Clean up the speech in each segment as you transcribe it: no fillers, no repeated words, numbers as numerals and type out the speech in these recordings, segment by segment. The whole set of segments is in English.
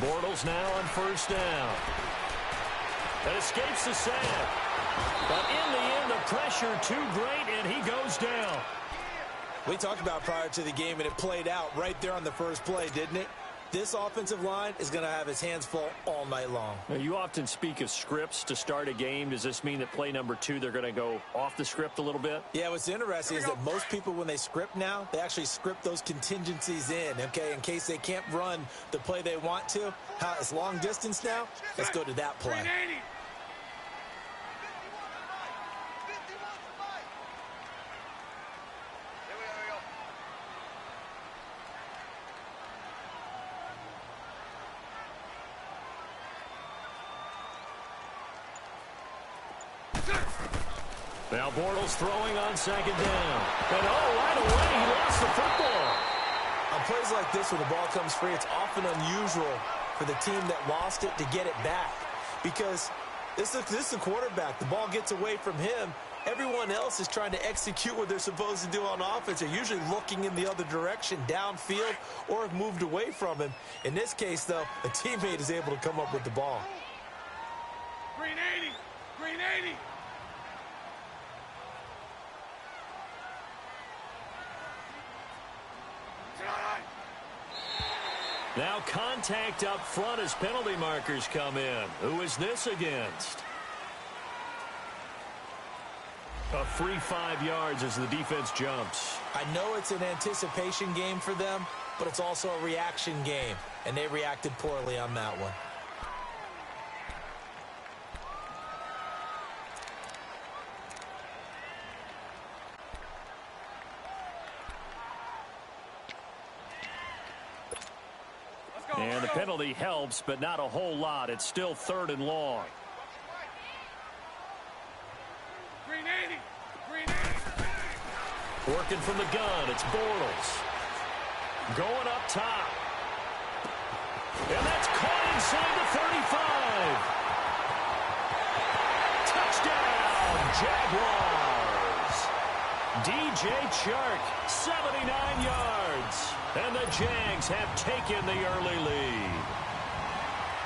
Bortles now on first down. That escapes the sack. But in the end, the pressure too great, and he goes down. We talked about prior to the game, and it played out right there on the first play, didn't it? This offensive line is going to have his hands full all night long. Now, you often speak of scripts to start a game. Does this mean that play number 2, they're going to go off the script a little bit? Yeah, what's interesting is that most people, when they script now, they actually script those contingencies in, okay, in case they can't run the play they want to. It's long distance now. Let's go to that play. Now Bortles throwing on second down. And right away he lost the football. On plays like this where the ball comes free, it's often unusual for the team that lost it to get it back. Because this is the quarterback. The ball gets away from him. Everyone else is trying to execute what they're supposed to do on offense. They're usually looking in the other direction, downfield, or have moved away from him. In this case, though, a teammate is able to come up with the ball. Green 80! Green 80! Now contact up front as penalty markers come in. Who is this against? A free 5 yards as the defense jumps. I know it's an anticipation game for them, but it's also a reaction game, and they reacted poorly on that one. And the penalty helps, but not a whole lot. It's still 3rd and long. Green 80! Green 80! Working from the gun, it's Bortles. Going up top. And that's caught inside the 35. Touchdown, Jaguars. DJ Chark, 79 yards. And the Jags have taken the early lead.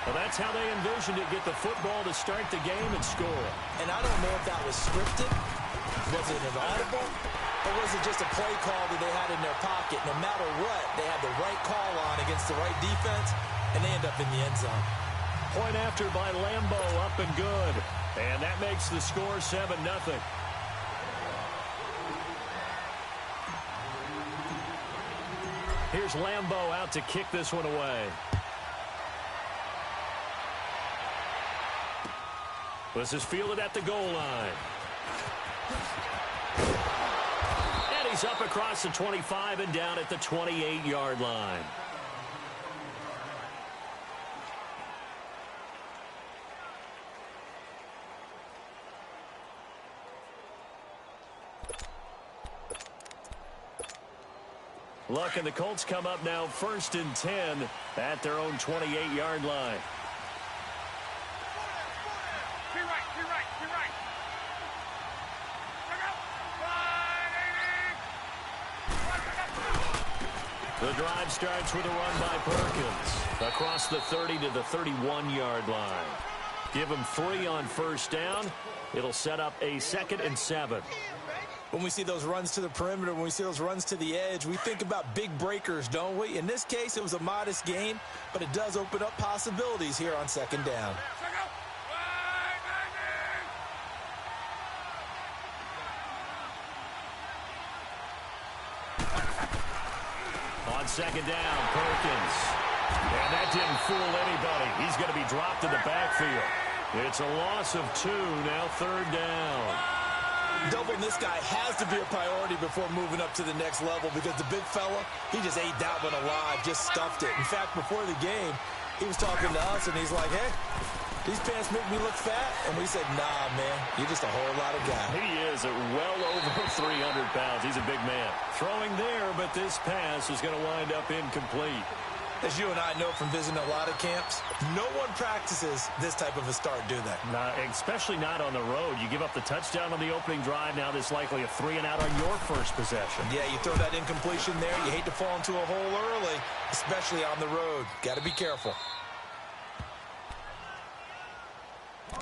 Well, that's how they envisioned it, get the football to start the game and score. And I don't know if that was scripted, was it inaudible, or was it just a play call that they had in their pocket? No matter what, they had the right call on against the right defense, and they end up in the end zone. Point after by Lambo, up and good. And that makes the score 7-0. Here's Lambo out to kick this one away. This is fielded at the goal line. And he's up across the 25 and down at the 28-yard line. Luck and the Colts come up now 1st and 10 at their own 28-yard line. The drive starts with a run by Perkins across the 30 to the 31-yard line. Give him 3 on first down. It'll set up a 2nd and 7. When we see those runs to the perimeter, when we see those runs to the edge, we think about big breakers, don't we? In this case, it was a modest gain, but it does open up possibilities here on 2nd down. On 2nd down, Perkins. And that didn't fool anybody. He's going to be dropped in the backfield. It's a loss of 2, now 3rd down. Doubling this guy has to be a priority before moving up to the next level because the big fella, he just ate that one alive, just stuffed it. In fact, before the game, he was talking to us, and he's like, hey, these pants make me look fat. And we said, nah, man, you're just a whole lot of guy. He is at well over 300 pounds. He's a big man. Throwing there, but this pass is going to wind up incomplete. As you and I know from visiting a lot of camps, no one practices this type of a start, do they? No, especially not on the road. You give up the touchdown on the opening drive. Now there's likely a 3-and-out on your first possession. Yeah, you throw that incompletion there. You hate to fall into a hole early, especially on the road. Got to be careful.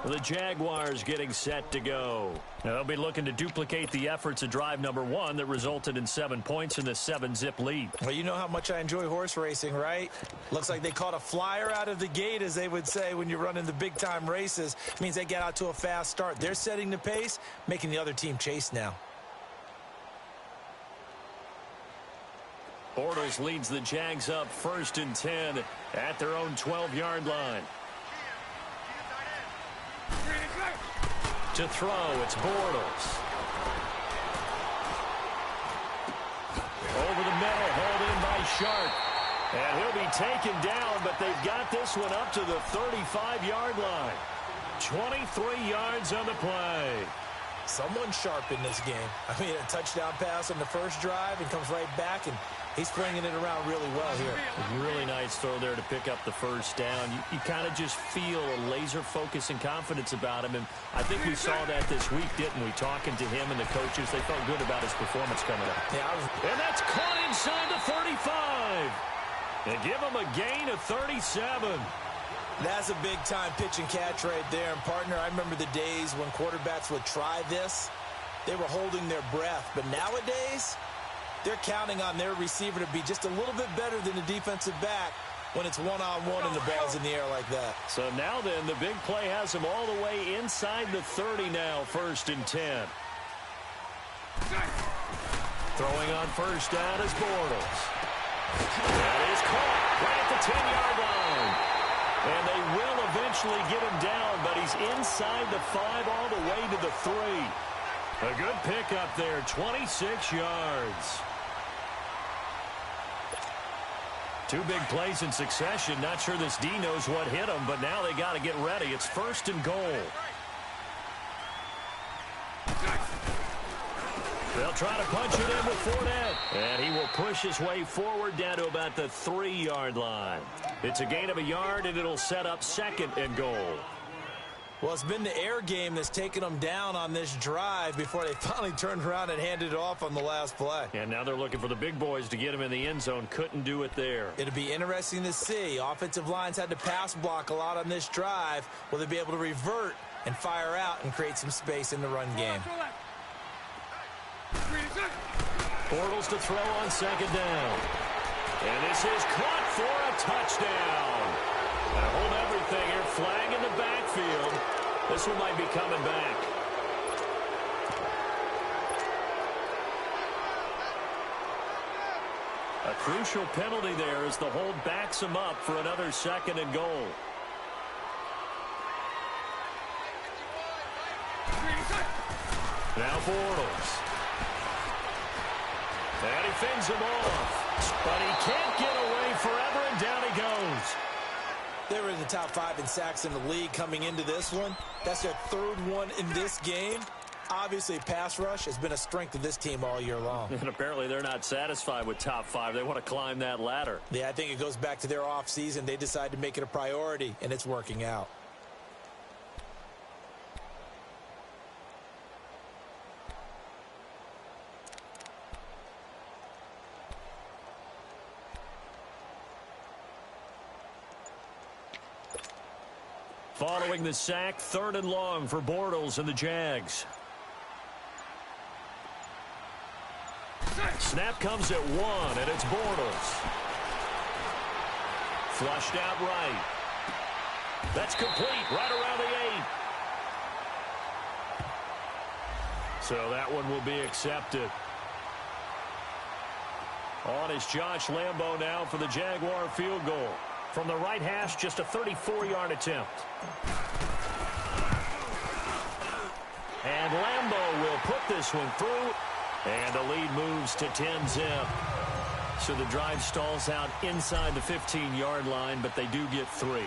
The Jaguars getting set to go. Now they'll be looking to duplicate the efforts of drive number 1 that resulted in 7 points in the 7-zip lead. Well, you know how much I enjoy horse racing, right? Looks like they caught a flyer out of the gate, as they would say when you're running the big-time races. It means they get out to a fast start. They're setting the pace, making the other team chase now. Bortles leads the Jags up 1st and 10 at their own 12-yard line. To throw, it's Bortles. Over the middle, hauled in by Sharp. And he'll be taken down, but they've got this one up to the 35-yard line. 23 yards on the play. Someone sharp in this game. I mean, a touchdown pass on the first drive and comes right back, and he's flinging it around really well here. Really nice throw there to pick up the first down. You kind of just feel a laser focus and confidence about him, and I think we saw that this week, didn't we? Talking to him and the coaches, they felt good about his performance coming up. Yeah, and that's caught inside the 35. They give him a gain of 37. That's a big-time pitch and catch right there. And, partner, I remember the days when quarterbacks would try this. They were holding their breath. But nowadays, they're counting on their receiver to be just a little bit better than the defensive back when it's one-on-one and the ball's in the air like that. So now then, the big play has him all the way inside the 30 now, 1st and 10. Throwing on first down is Bortles. That is caught right at the 10-yard line. And they will eventually get him down, but he's inside the 5 all the way to the 3. A good pickup there, 26 yards. 2 big plays in succession. Not sure this D knows what hit him, but now they got to get ready. It's 1st and goal. They'll try to punch it in with Fournette. And he will push his way forward down to about the 3-yard line. It's a gain of a yard, and it'll set up 2nd and goal. Well, it's been the air game that's taken them down on this drive before they finally turned around and handed it off on the last play. And now they're looking for the big boys to get him in the end zone. Couldn't do it there. It'll be interesting to see. Offensive lines had to pass block a lot on this drive. Will they be able to revert and fire out and create some space in the run game? Bortles to throw on 2nd down. And this is caught for a touchdown. And hold everything here. Flag in the backfield. This one might be coming back. A crucial penalty there as the hold backs him up for another 2nd and goal. Now Bortles. And he fends him off. But he can't get away forever, and down he goes. They were in the top 5 in sacks in the league coming into this one. That's their 3rd one in this game. Obviously, pass rush has been a strength of this team all year long. And apparently they're not satisfied with top 5. They want to climb that ladder. Yeah, I think it goes back to their offseason. They decided to make it a priority, and it's working out. Following the sack, 3rd and long for Bortles and the Jags. Snap comes at 1, and it's Bortles. Flushed out right. That's complete right around the 8. So that one will be accepted. On is Josh Lambo now for the Jaguar field goal. From the right hash, just a 34-yard attempt. And Lambo will put this one through. And the lead moves to 10-zip. So the drive stalls out inside the 15-yard line, but they do get 3.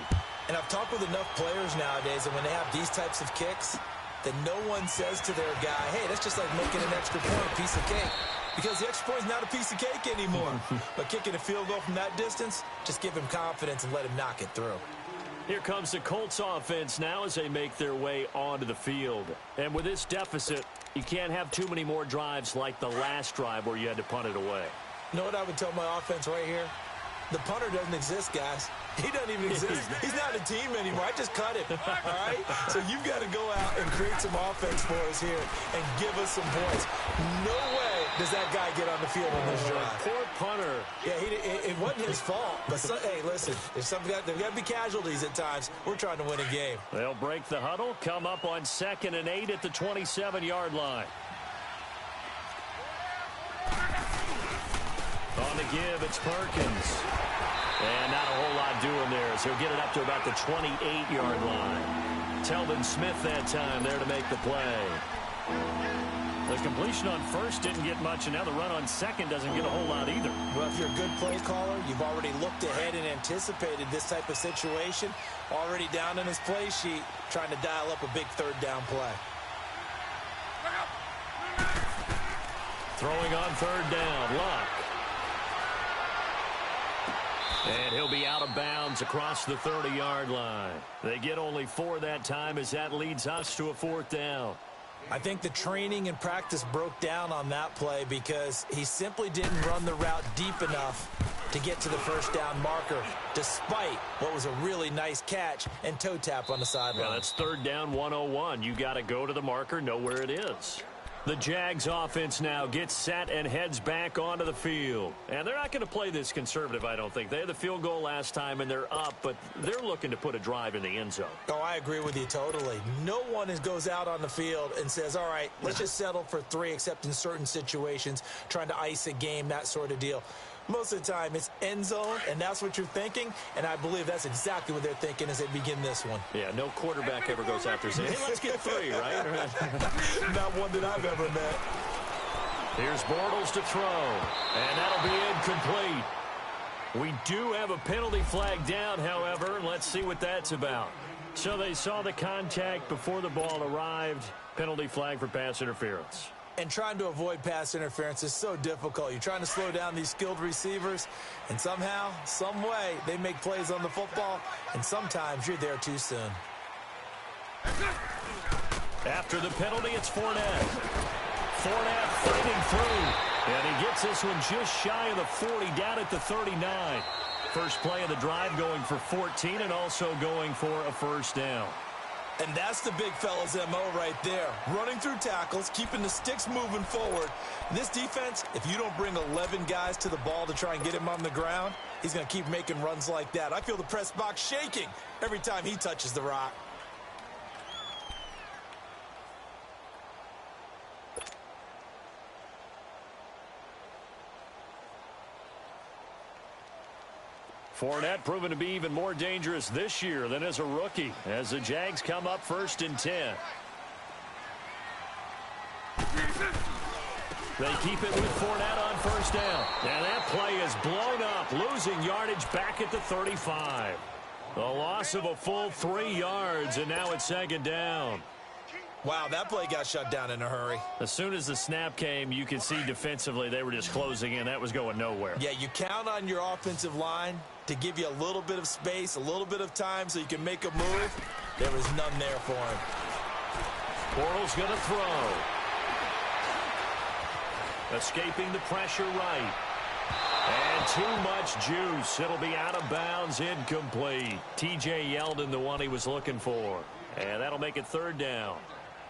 And I've talked with enough players nowadays, and when they have these types of kicks, that no one says to their guy, hey, that's just like making an extra point, piece of cake. because the extra point is not a piece of cake anymore. But kicking a field goal from that distance, just give him confidence and let him knock it through. Here comes the Colts offense now as they make their way onto the field. And with this deficit, you can't have too many more drives like the last drive where you had to punt it away. You know what I would tell my offense right here? The punter doesn't exist, guys. He doesn't even exist. He's not a team anymore. I just cut him, all right? So you've got to go out and create some offense for us here and give us some points. No way does that guy get on the field on this drive. Poor punter. Yeah, it wasn't his fault. But, hey, listen, there's got to be casualties at times. We're trying to win a game. They'll break the huddle, come up on 2nd and 8 at the 27-yard line. On the give, it's Perkins. And not a whole lot doing there, so he'll get it up to about the 28-yard line. Telvin Smith that time there to make the play. The completion on first didn't get much, and now the run on second doesn't get a whole lot either. Well, if you're a good play caller, you've already looked ahead and anticipated this type of situation. Already down in his play sheet, trying to dial up a big third down play. Throwing on third down, Luck. And he'll be out of bounds across the 30-yard line. They get only 4 that time as that leads us to a 4th down. I think the training and practice broke down on that play because he simply didn't run the route deep enough to get to the first down marker, despite what was a really nice catch and toe tap on the sideline. Yeah, that's 3rd down 101. You got to go to the marker, know where it is. The Jags offense now gets set and heads back onto the field. And they're not going to play this conservative, I don't think. They had the field goal last time, and they're up, but they're looking to put a drive in the end zone. Oh, I agree with you totally. No one goes out on the field and says, all right, let's just settle for 3, except in certain situations, trying to ice a game, that sort of deal. Most of the time, it's end zone, and that's what you're thinking, and I believe that's exactly what they're thinking as they begin this one. Yeah, no quarterback ever goes out there saying, hey, let's get 3, right? Not one that I've ever met. Here's Bortles to throw, and that'll be incomplete. We do have a penalty flag down, however, and let's see what that's about. So they saw the contact before the ball arrived. Penalty flag for pass interference. And trying to avoid pass interference is so difficult. You're trying to slow down these skilled receivers, and somehow, some way, they make plays on the football, and sometimes you're there too soon. After the penalty, it's Fournette. Fournette fighting through, and he gets this one just shy of the 40, down at the 39. First play of the drive going for 14 and also going for a first down. And that's the big fella's MO right there. Running through tackles, keeping the sticks moving forward. This defense, if you don't bring 11 guys to the ball to try and get him on the ground, he's going to keep making runs like that. I feel the press box shaking every time he touches the rock. Fournette proven to be even more dangerous this year than as a rookie as the Jags come up 1st and 10. They keep it with Fournette on first down. And that play is blown up, losing yardage back at the 35. A loss of a full 3 yards, and now it's 2nd down. Wow, that play got shut down in a hurry. As soon as the snap came, you could see defensively they were just closing in. That was going nowhere. Yeah, you count on your offensive line to give you a little bit of space, a little bit of time so you can make a move. There was none there for him. Bortles going to throw. Escaping the pressure right. And too much juice. It'll be out of bounds, incomplete. T.J. Yeldon, the one he was looking for. And that'll make it 3rd down.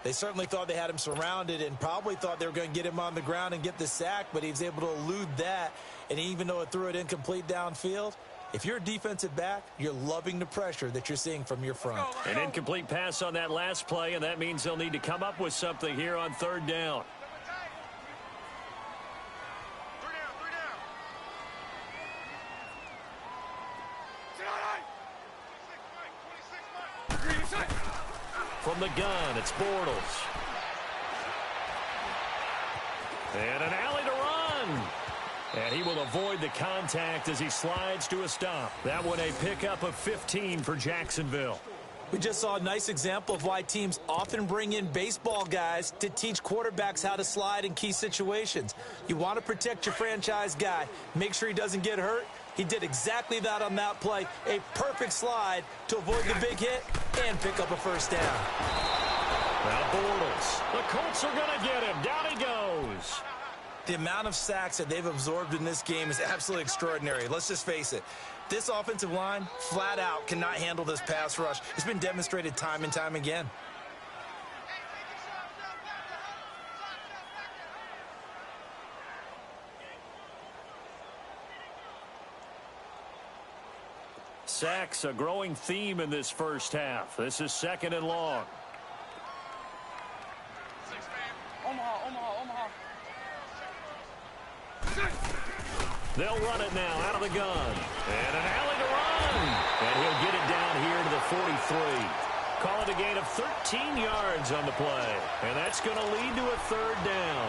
They certainly thought they had him surrounded and probably thought they were going to get him on the ground and get the sack, but he was able to elude that. And even though it threw it incomplete downfield, if you're a defensive back, you're loving the pressure that you're seeing from your front. An incomplete pass on that last play, and that means they'll need to come up with something here on 3rd down. From the gun, it's Bortles. And an alley to run. And he will avoid the contact as he slides to a stop. That one a pickup of 15 for Jacksonville. We just saw a nice example of why teams often bring in baseball guys to teach quarterbacks how to slide in key situations. You want to protect your franchise guy. Make sure he doesn't get hurt. He did exactly that on that play. A perfect slide to avoid the big hit and pick up a first down. Now Bortles. The Colts are going to get him. Down he goes. The amount of sacks that they've absorbed in this game is absolutely extraordinary. Let's just face it. This offensive line, flat out, cannot handle this pass rush. It's been demonstrated time and time again. Sacks, a growing theme in this first half. This is 2nd and long. Omaha. They'll run it now out of the gun. And an alley to run. And he'll get it down here to the 43. Call it a gain of 13 yards on the play. And that's going to lead to a 3rd down.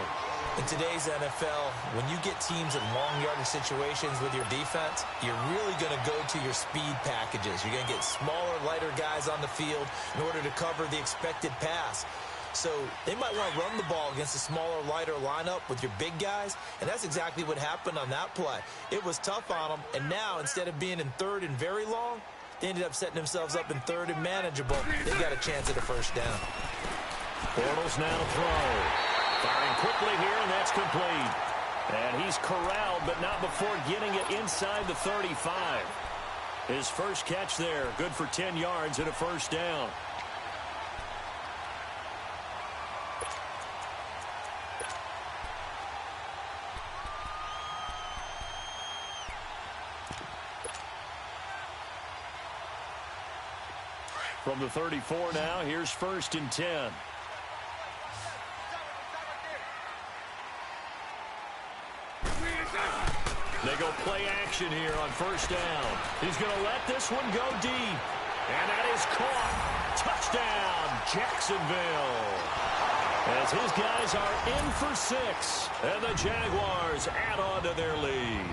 In today's NFL, when you get teams in long yardage situations with your defense, you're really going to go to your speed packages. You're going to get smaller, lighter guys on the field in order to cover the expected pass. So they might want to run the ball against a smaller, lighter lineup with your big guys, and that's exactly what happened on that play. It was tough on them, and now instead of being in 3rd and very long, they ended up setting themselves up in 3rd and manageable. They got a chance at a first down. Bortles now to throw. Firing quickly here, and that's complete. And he's corralled, but not before getting it inside the 35. His first catch there, good for 10 yards and a first down. From the 34 now, here's 1st and 10. They go play action here on 1st down. He's going to let this one go deep. And that is caught. Touchdown, Jacksonville. As his guys are in for 6. And the Jaguars add on to their lead.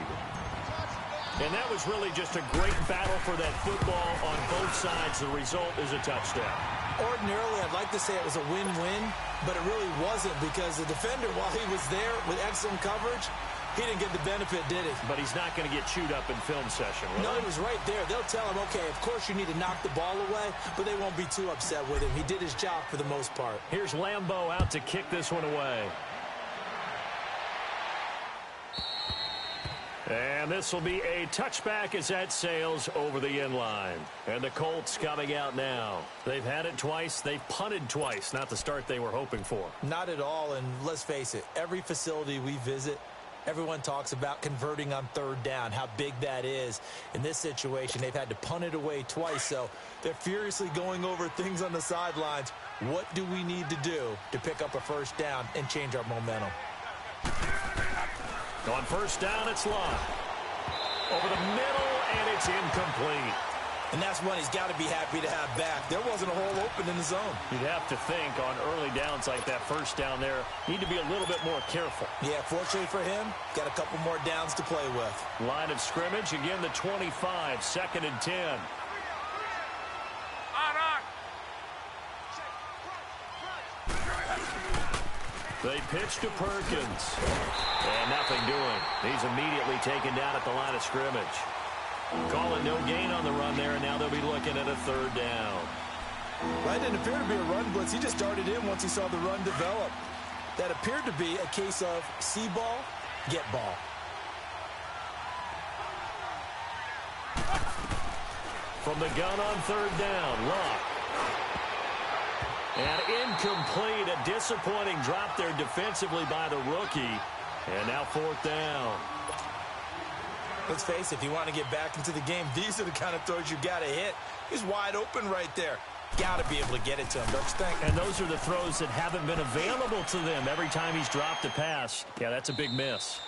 And that was really just a great battle for that football on both sides. The result is a touchdown. Ordinarily, I'd like to say it was a win-win, but it really wasn't because the defender, while he was there with excellent coverage, he didn't get the benefit, did he? But he's not going to get chewed up in film session, right? No, he was right there. They'll tell him, okay, of course you need to knock the ball away, but they won't be too upset with him. He did his job for the most part. Here's Lambeau out to kick this one away. And this will be a touchback as that sails over the end line. And the Colts coming out now. They've had it twice. They've punted twice. Not the start they were hoping for. Not at all, and let's face it, every facility we visit, everyone talks about converting on 3rd down, how big that is. In this situation, they've had to punt it away twice, so they're furiously going over things on the sidelines. What do we need to do to pick up a first down and change our momentum? On 1st down, it's Love. Over the middle, and it's incomplete. And that's one he's got to be happy to have back. There wasn't a hole open in the zone. You'd have to think on early downs like that 1st down there, need to be a little bit more careful. Yeah, fortunately for him, got a couple more downs to play with. Line of scrimmage, again the 25, 2nd and 10. They pitch to Perkins. And nothing doing. He's immediately taken down at the line of scrimmage. Calling no gain on the run there, and now they'll be looking at a 3rd down. Well, that didn't appear to be a run blitz. He just started in once he saw the run develop. That appeared to be a case of see ball, get ball. From the gun on 3rd down, Luck. And incomplete, a disappointing drop there defensively by the rookie. And now 4th down. Let's face it, if you want to get back into the game, these are the kind of throws you got to hit. He's wide open right there. Got to be able to get it to him, don't you think? And those are the throws that haven't been available to them every time he's dropped a pass. Yeah, that's a big miss.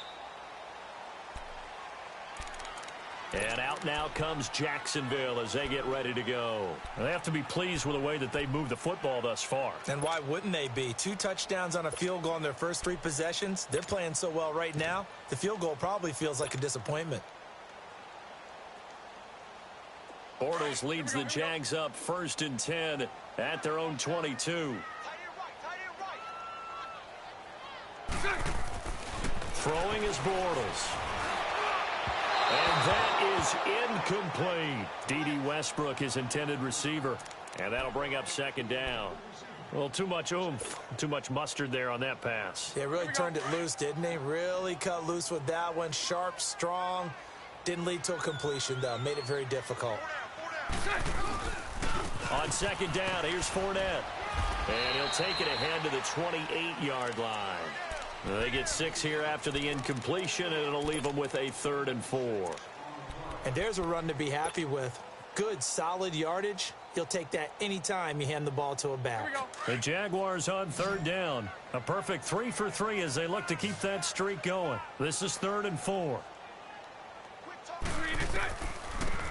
And out now comes Jacksonville as they get ready to go. They have to be pleased with the way that they've moved the football thus far. And why wouldn't they be? 2 touchdowns on a field goal in their first 3 possessions. They're playing so well right now, the field goal probably feels like a disappointment. Bortles leads the Jags up 1st and 10 at their own 22. Throwing is Bortles. And that is incomplete. D.D. Westbrook, his intended receiver. And that'll bring up 2nd down. Well, too much oomph, too much mustard there on that pass. They really turned it loose, didn't they? Really cut loose with that one. Sharp, strong. Didn't lead to a completion, though. Made it very difficult. On 2nd down, here's Fournette. And he'll take it ahead to the 28-yard line. They get 6 here after the incompletion, and it'll leave them with a 3rd and 4. And there's a run to be happy with. Good, solid yardage. He'll take that anytime you hand the ball to a back. The Jaguars on 3rd down. A perfect 3 for 3 as they look to keep that streak going. This is 3rd and 4.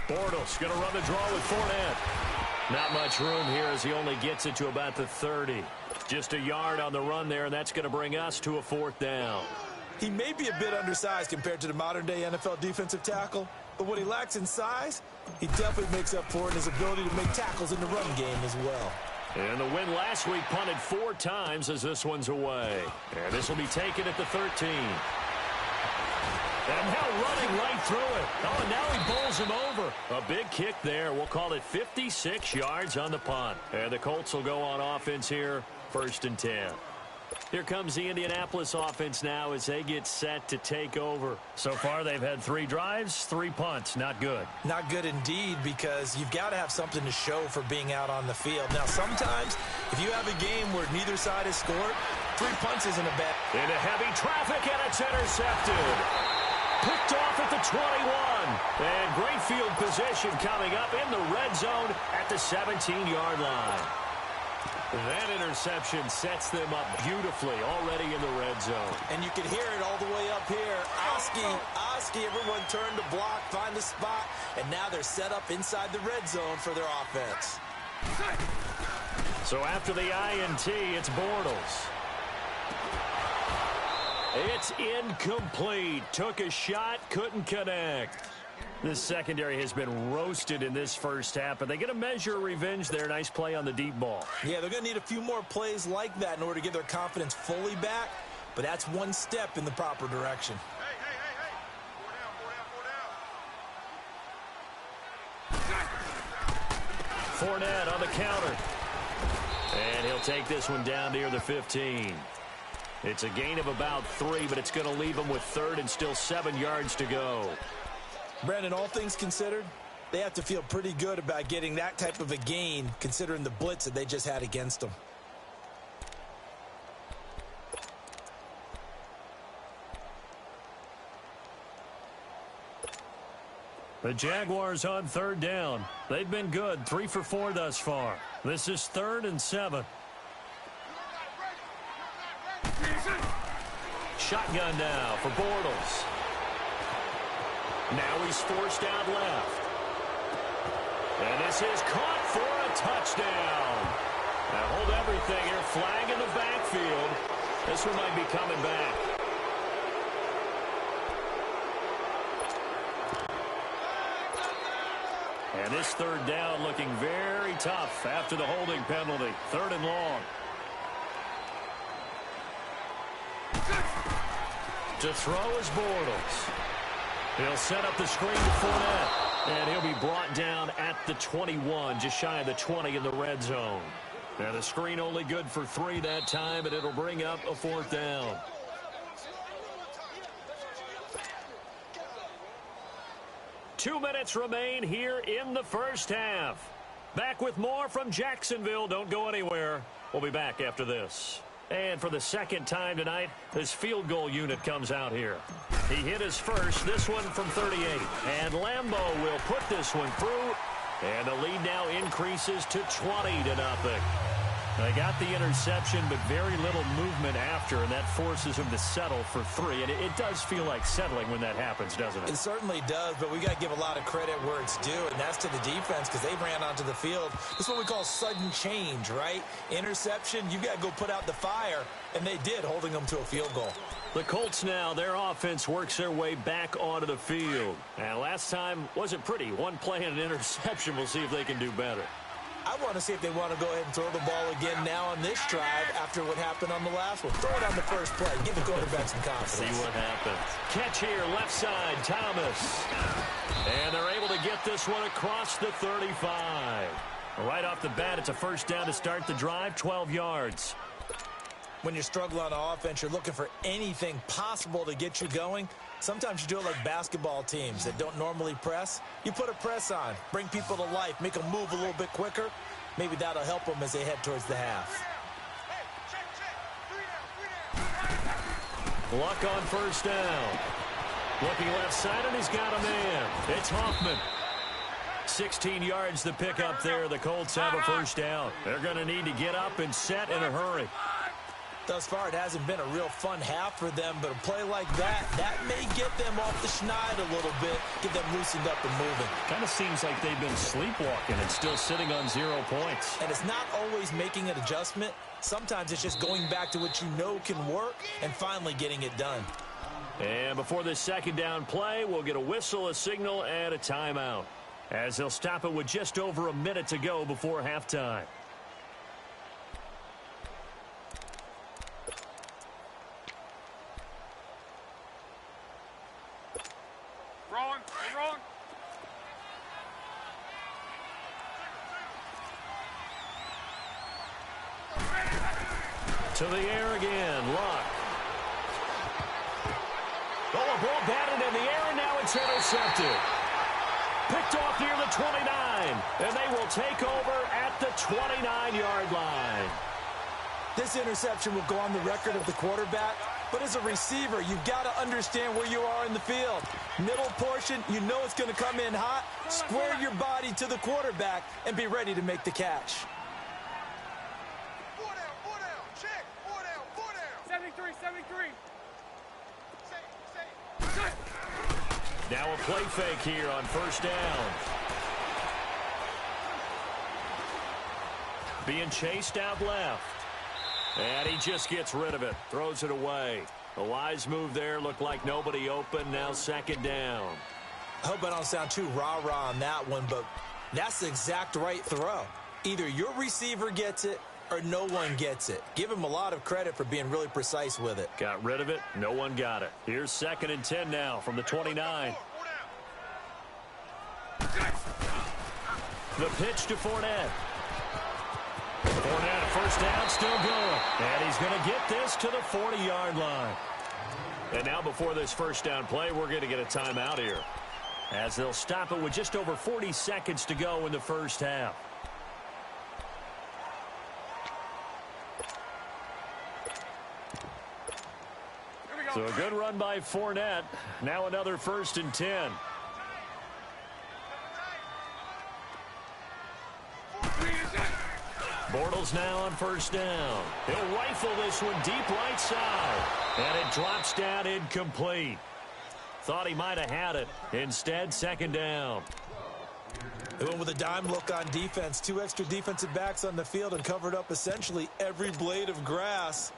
Bortles going to run the draw with Fournette. Not much room here as he only gets it to about the 30. Just a yard on the run there, and that's going to bring us to a 4th down. He may be a bit undersized compared to the modern-day NFL defensive tackle, but what he lacks in size, he definitely makes up for it in his ability to make tackles in the run game as well. And the win last week punted 4 times as this one's away. And this will be taken at the 13. And now running right through it. Oh, and now he bowls him over. A big kick there. We'll call it 56 yards on the punt. And the Colts will go on offense here, 1st and 10. Here comes the Indianapolis offense now as they get set to take over. So far, they've had 3 drives, 3 punts. Not good. Not good indeed, because you've got to have something to show for being out on the field. Now, sometimes, if you have a game where neither side has scored, 3 punts isn't a bad. Into heavy traffic, and it's intercepted. Picked off at the 21. And great field position coming up in the red zone at the 17-yard line. That interception sets them up beautifully already in the red zone. And you can hear it all the way up here. Oski, everyone turned to block, find a spot, and now they're set up inside the red zone for their offense. So after the INT, it's Bortles. It's incomplete. Took a shot, couldn't connect. This secondary has been roasted in this first half, but they get a measure of revenge there. Nice play on the deep ball. Yeah, they're going to need a few more plays like that in order to get their confidence fully back, but that's one step in the proper direction. Fournette on the counter. And he'll take this one down near the 15. It's a gain of about 3, but it's going to leave him with 3rd and still 7 yards to go. Brandon, all things considered, they have to feel pretty good about getting that type of a gain considering the blitz that they just had against them. The Jaguars on 3rd down. They've been good, 3 for 4 thus far. This is 3rd and 7. Shotgun now for Bortles. Now he's forced out left. And this is caught for a touchdown. Now hold everything here. Flag in the backfield. This one might be coming back. And this 3rd down looking very tough after the holding penalty. 3rd and long. To throw is Bortles. He'll set up the screen to Fournette. And he'll be brought down at the 21, just shy of the 20 in the red zone. Now the screen only good for 3 that time, and it'll bring up a 4th down. Two minutes remain here in the first half. Back with more from Jacksonville. Don't go anywhere. We'll be back after this. And for the 2nd time tonight, this field goal unit comes out here. He hit his first, this one from 38. And Lambeau will put this one through. And the lead now increases to 20-0. They got the interception, but very little movement after, and that forces him to settle for 3. And it does feel like settling when that happens, doesn't it? It certainly does, but we got to give a lot of credit where it's due, and that's to the defense because they ran onto the field. This is what we call sudden change, right? Interception, you got to go put out the fire, and they did, holding them to a field goal. The Colts now, their offense works their way back onto the field. And last time wasn't pretty. One play and an interception. We'll see if they can do better. I want to see if they want to go ahead and throw the ball again now on this drive after what happened on the last one. Throw it on the first play. Give the quarterback some confidence. See what happens. Catch here, left side, Thomas. And they're able to get this one across the 35. Right off the bat, it's a first down to start the drive, 12 yards. When you're struggling on offense, you're looking for anything possible to get you going. Sometimes you do it like basketball teams that don't normally press. You put a press on, bring people to life, make them move a little bit quicker. Maybe that'll help them as they head towards the half. Luck on first down. Looking left side, and he's got a man. It's Hoffman. 16 yards to pick up there. The Colts have a first down. They're going to need to get up and set in a hurry. Thus far, it hasn't been a real fun half for them, but a play like that may get them off the schneid a little bit, get them loosened up and moving. Kind of seems like they've been sleepwalking and still sitting on 0 points. And it's not always making an adjustment. Sometimes it's just going back to what you know can work and finally getting it done. And before this second down play, we'll get a whistle, a signal, and a timeout, as they'll stop it with just over a minute to go before halftime. Rolling. To the air again, Luck. Oh, a ball batted in the air, and now it's intercepted. Picked off near the 29, and they will take over at the 29-yard line. This interception will go on the record of the quarterback, but as a receiver, you've got to understand where you are in the field. Middle portion, you know it's going to come in hot. Square your body to the quarterback and be ready to make the catch. 73. Now a play fake here on first down. Being chased out left. And he just gets rid of it. Throws it away. A wise move there. Looked like nobody open. Now second down. I hope I don't sound too rah-rah on that one, but that's the exact right throw. Either your receiver gets it or no one gets it. Give him a lot of credit for being really precise with it. Got rid of it. No one got it. Here's 2nd and 10 now from the 29. The pitch to Fournette. Fournette, first down, still going. And he's going to get this to the 40-yard line. And now before this first down play, we're going to get a timeout here, as they'll stop it with just over 40 seconds to go in the first half. So a good run by Fournette. Now another 1st and 10. Bortles now on first down. He'll rifle this one deep right side. And it drops down incomplete. Thought he might have had it. Instead, 2nd down. They went with a dime look on defense. 2 extra defensive backs on the field and covered up essentially every blade of grass.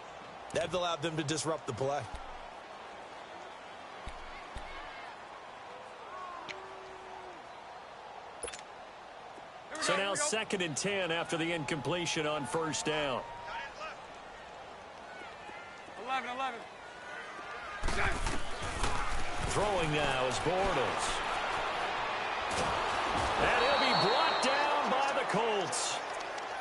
That allowed them to disrupt the play. So now 2nd and 10 after the incompletion on first down. 11. Throwing now is Bortles. And he'll be brought down by the Colts.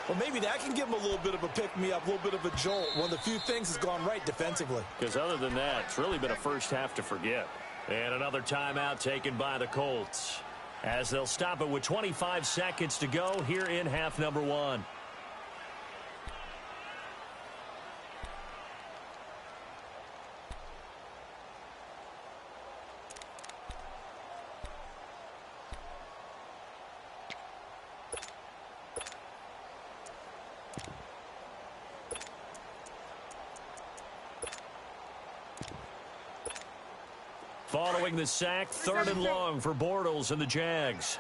Well, maybe that can give them a little bit of a pick-me-up, a little bit of a jolt. One of the few things has gone right defensively. Because other than that, it's really been a first half to forget. And another timeout taken by the Colts, as they'll stop it with 25 seconds to go here in half number 1. Following the sack, 3rd and long for Bortles and the Jags.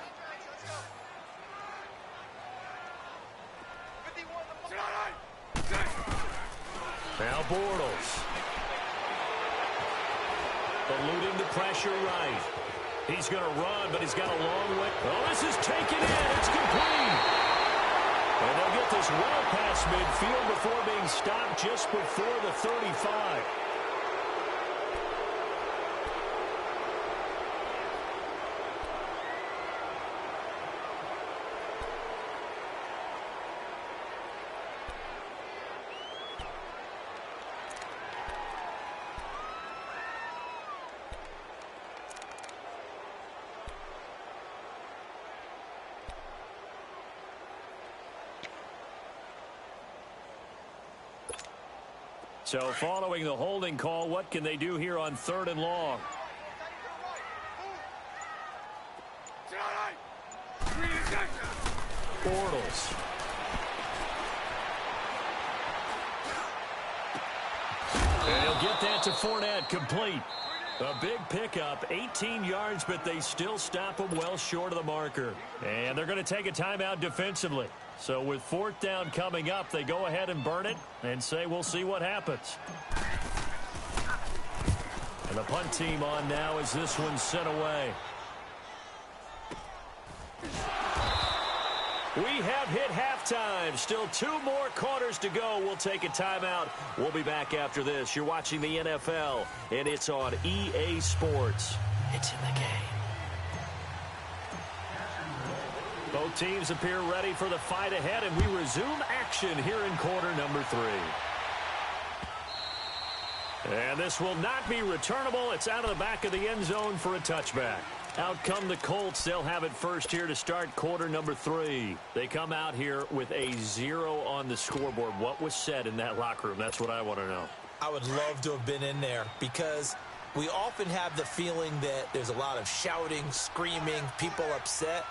Now Bortles. eluding the pressure right. He's going to run, but he's got a long way. Oh, this is taken in. It's complete. And they'll get this well past midfield before being stopped just before the 35. So following the holding call, what can they do here on 3rd and long? Bortles. And he'll get that to Fournette, complete. A big pickup, 18 yards, but they still stop him well short of the marker. And they're going to take a timeout defensively. So with 4th down coming up, they go ahead and burn it and say we'll see what happens. And the punt team on now as this one's sent away. We have hit halftime. Still 2 more quarters to go. We'll take a timeout. We'll be back after this. You're watching the NFL, and it's on EA Sports. It's in the game. Both teams appear ready for the fight ahead, and we resume action here in quarter number 3. And this will not be returnable. It's out of the back of the end zone for a touchback. Out come the Colts. They'll have it first here to start quarter number 3. They come out here with a 0 on the scoreboard. What was said in that locker room? That's what I want to know. I would love to have been in there because we often have the feeling that there's a lot of shouting, screaming, people upset.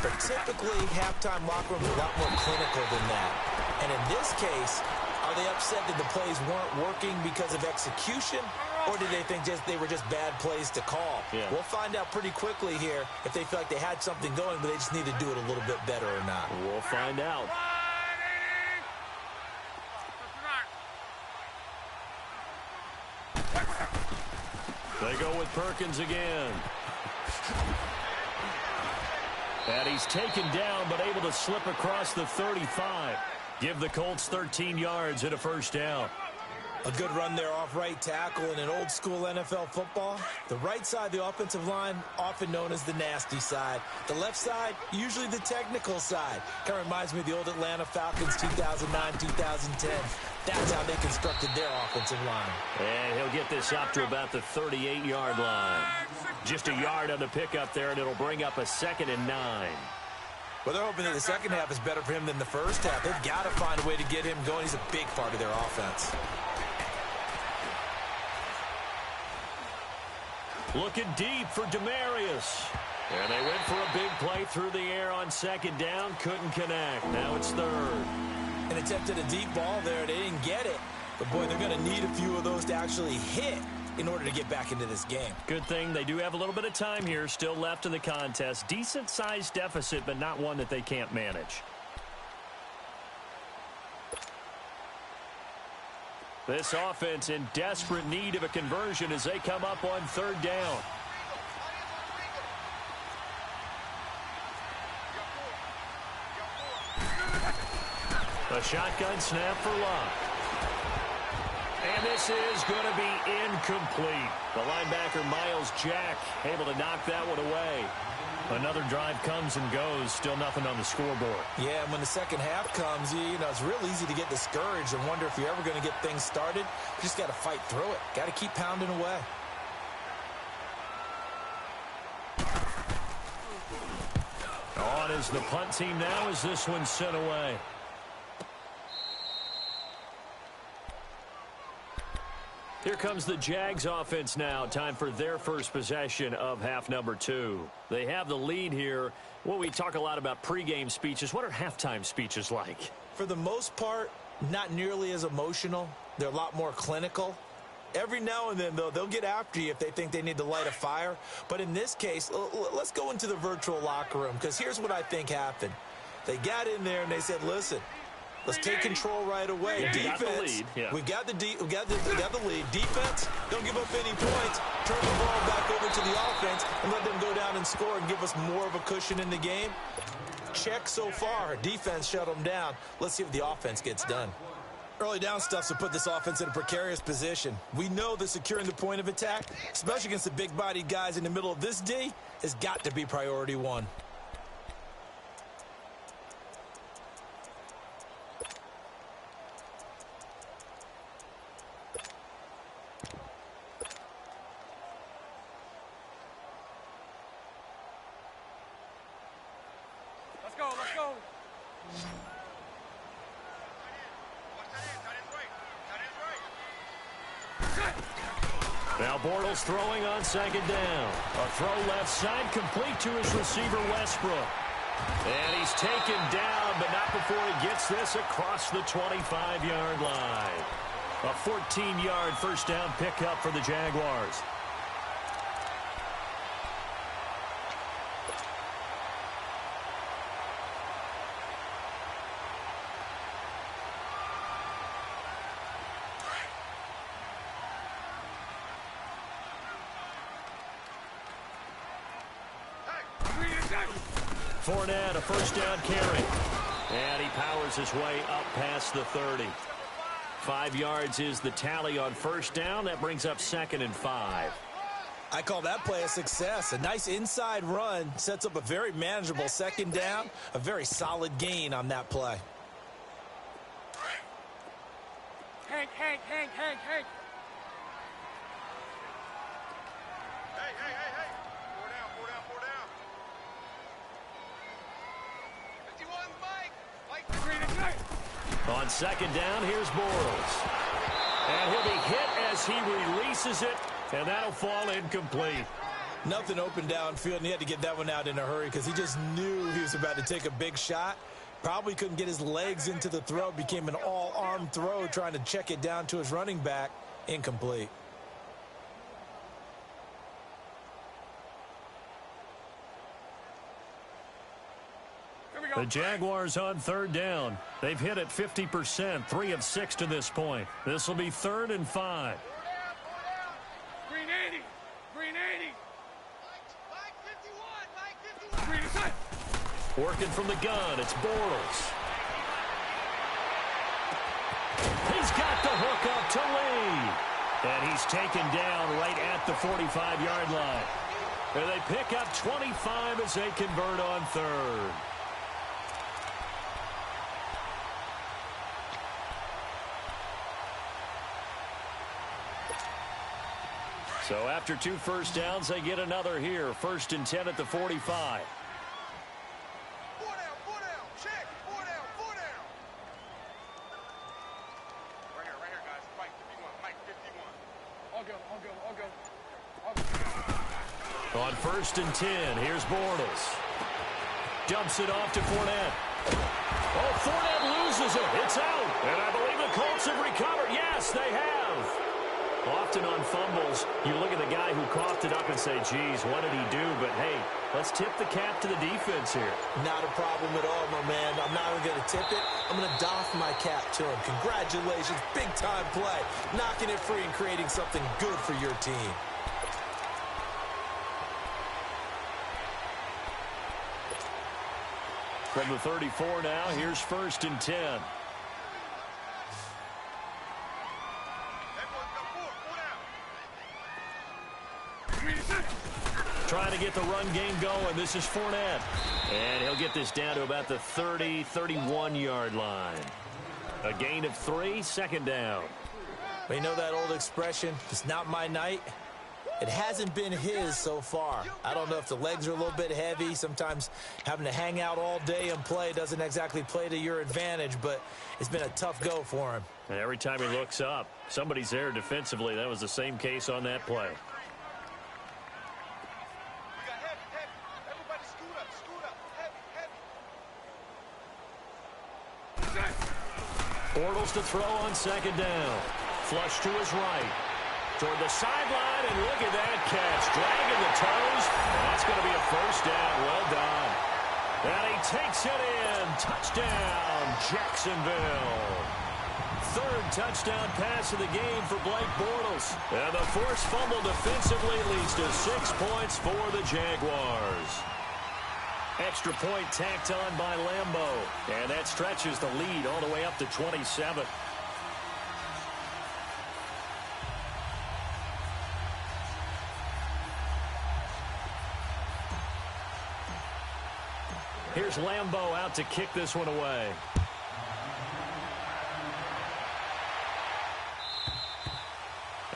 But typically, halftime locker rooms are a lot more clinical than that. And in this case, are they upset that the plays weren't working because of execution? Or did they think they were just bad plays to call? Yeah. We'll find out pretty quickly here if they feel like they had something going, but they just need to do it a little bit better or not. We'll find out. They go with Perkins again. And he's taken down, but able to slip across the 35. Give the Colts 13 yards and a first down. A good run there off right tackle in an old-school NFL football. The right side of the offensive line, often known as the nasty side. The left side, usually the technical side. Kind of reminds me of the old Atlanta Falcons 2009, 2010. That's how they constructed their offensive line. And he'll get this up to about the 38-yard line. Just a yard on the pickup there, and it'll bring up a 2nd and 9. Well, they're hoping that the second half is better for him than the first half. They've got to find a way to get him going. He's a big part of their offense. Looking deep for Demarius. And they went for a big play through the air on 2nd down. Couldn't connect. Now it's 3rd. And attempted a deep ball there. They didn't get it. But, boy, they're going to need a few of those to actually hit in order to get back into this game. Good thing they do have a little bit of time here still left in the contest. Decent-sized deficit, but not one that they can't manage. This offense in desperate need of a conversion as they come up on 3rd down. A shotgun snap for Locke. And this is going to be incomplete. The linebacker, Miles Jack, able to knock that one away. Another drive comes and goes. Still nothing on the scoreboard. Yeah, and when the second half comes, you know, it's real easy to get discouraged and wonder if you're ever going to get things started. You just got to fight through it. Got to keep pounding away. On is the punt team now as this one's sent away. Here comes the Jags offense now. Time for their first possession of half number 2. They have the lead here. Well, we talk a lot about pregame speeches. What are halftime speeches like? For the most part, not nearly as emotional. They're a lot more clinical. Every now and then, though, they'll get after you if they think they need to light a fire. But in this case, let's go into the virtual locker room, because here's what I think happened. They got in there and they said, listen, Let's take control right away. Yeah, Defense, got the lead. Yeah. we got the lead. Defense, don't give up any points. Turn the ball back over to the offense and let them go down and score and give us more of a cushion in the game. Check so far. Defense shut them down. Let's see if the offense gets done. Early down stuff to put this offense in a precarious position. We know that securing the point of attack, especially against the big-bodied guys in the middle of this D, has got to be priority one. Let's go, let's go. Now Bortles throwing on second down. A throw left side complete to his receiver Westbrook. And he's taken down, but not before he gets this across the 25-yard line. A 14-yard first down pickup for the Jaguars. Fournette, a first down carry. And he powers his way up past the 30. 5 yards is the tally on first down. That brings up 2nd and 5. I call that play a success. A nice inside run sets up a very manageable second down. A very solid gain on that play. Hank. Hey. Four down. 51, Mike. On second down, here's Bortles. And he'll be hit as he releases it, and that'll fall incomplete. Nothing open downfield, and he had to get that one out in a hurry because he just knew he was about to take a big shot. Probably couldn't get his legs into the throw. Became an all-arm throw trying to check it down to his running back. Incomplete. The Jaguars on third down. They've hit it 50%, 3 of 6 to this point. This will be 3rd and 5. Green 80. Green inside. Working from the gun, it's Bortles. He's got the hook up to Lee. And he's taken down right at the 45-yard line. And they pick up 25 as they convert on 3rd. So after 2 first downs, they get another here. 1st and 10 at the 45. Four down. Check. Four down. Right here, guys. Mike 51. All go. On 1st and 10, here's Bortles. Dumps it off to Fournette. Oh, Fournette loses it. It's out. And I believe the Colts have recovered. Yes, they have. Often on fumbles, you look at the guy who coughed it up and say, geez, what did he do? But, hey, let's tip the cap to the defense here. Not a problem at all, my man. I'm not even going to tip it. I'm going to doff my cap to him. Congratulations. Big-time play. Knocking it free and creating something good for your team. From the 34 now, here's 1st and 10. Trying to get the run game going. This is Fournette. And he'll get this down to about the 30, 31-yard line. A gain of 3, 2nd down. Well, you know that old expression, it's not my night? It hasn't been his so far. I don't know if the legs are a little bit heavy. Sometimes having to hang out all day and play doesn't exactly play to your advantage, but it's been a tough go for him. And every time he looks up, somebody's there defensively. That was the same case on that play. Bortles to throw on 2nd down. Flush to his right. Toward the sideline, and look at that catch. Dragging the toes. And that's going to be a first down. Well done. And he takes it in. Touchdown, Jacksonville. Third touchdown pass of the game for Blake Bortles. And the forced fumble defensively leads to 6 points for the Jaguars. Extra point tacked on by Lambo. And that stretches the lead all the way up to 27. Here's Lambo out to kick this one away.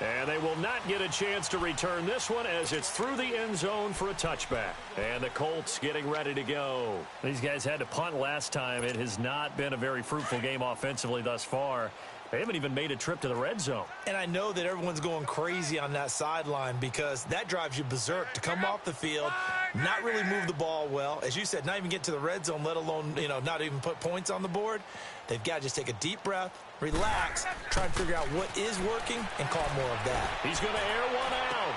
And they will not get a chance to return this one as it's through the end zone for a touchback. And the Colts getting ready to go. These guys had to punt last time. It has not been a very fruitful game offensively thus far. They haven't even made a trip to the red zone. And I know that everyone's going crazy on that sideline because that drives you berserk to come off the field, not really move the ball well. As you said, not even get to the red zone, let alone, not even put points on the board. They've got to just take a deep breath, relax, try and figure out what is working, and call more of that. He's going to air one out.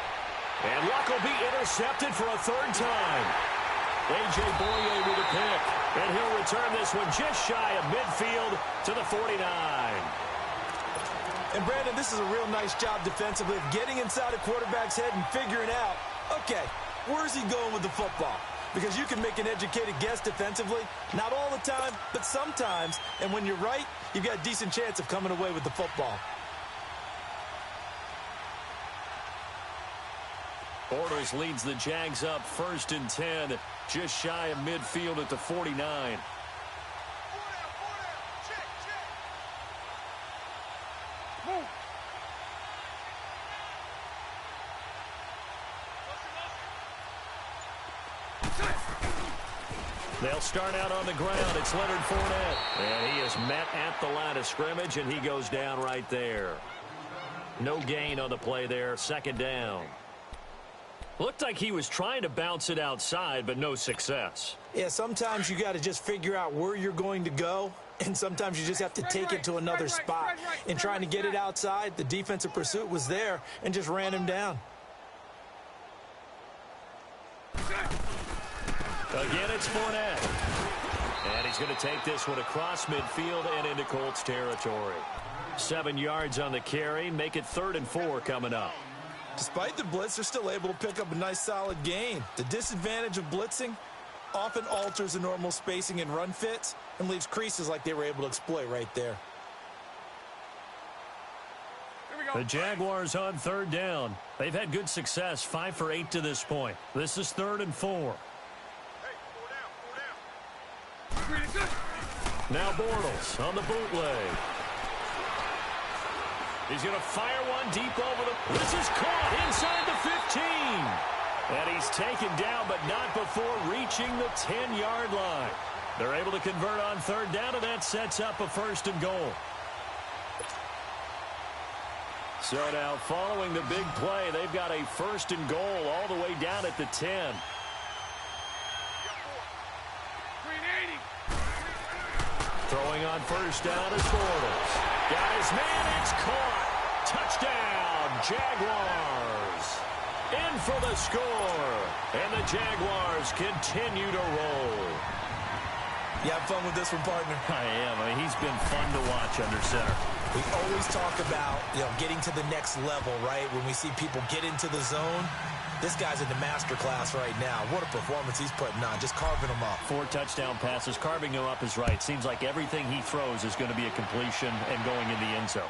And Luck will be intercepted for a third time. A.J. Boye with a pick. And he'll return this one just shy of midfield to the 49. And, Brandon, this is a real nice job defensively of getting inside a quarterback's head and figuring out, okay, where's he going with the football? Because you can make an educated guess defensively, not all the time, but sometimes. And when you're right, you've got a decent chance of coming away with the football. Bortles leads the Jags up 1st and 10, just shy of midfield at the 49. They'll start out on the ground. It's Leonard Fournette. And he is met at the line of scrimmage, and he goes down right there. No gain on the play there. 2nd down. Looked like he was trying to bounce it outside, but no success. Yeah, sometimes you got to just figure out where you're going to go, and sometimes you just have to take it to another spot. In trying to get it outside, the defensive pursuit was there and just ran him down. Again, it's Fournette. And he's going to take this one across midfield and into Colts territory. 7 yards on the carry. Make it 3rd and 4 coming up. Despite the blitz, they're still able to pick up a nice solid gain. The disadvantage of blitzing often alters the normal spacing and run fits and leaves creases like they were able to exploit right there. The Jaguars on 3rd down. They've had good success, 5 for 8 to this point. This is 3rd and 4. Now Bortles on the bootleg. He's going to fire one deep over the... This is caught inside the 15. And he's taken down, but not before reaching the 10-yard line. They're able to convert on 3rd down, and that sets up a 1st and goal. So now, following the big play, they've got a 1st and goal all the way down at the 10. Throwing on 1st down is Bortles. Got his man, it's caught. Touchdown, Jaguars. In for the score. And the Jaguars continue to roll. You have fun with this one, partner? I am. I mean, he's been fun to watch under center. We always talk about, getting to the next level, right? When we see people get into the zone. This guy's in the master class right now. What a performance he's putting on, just carving them up. 4 touchdown passes. Carving him up is right. Seems like everything he throws is going to be a completion and going in the end zone.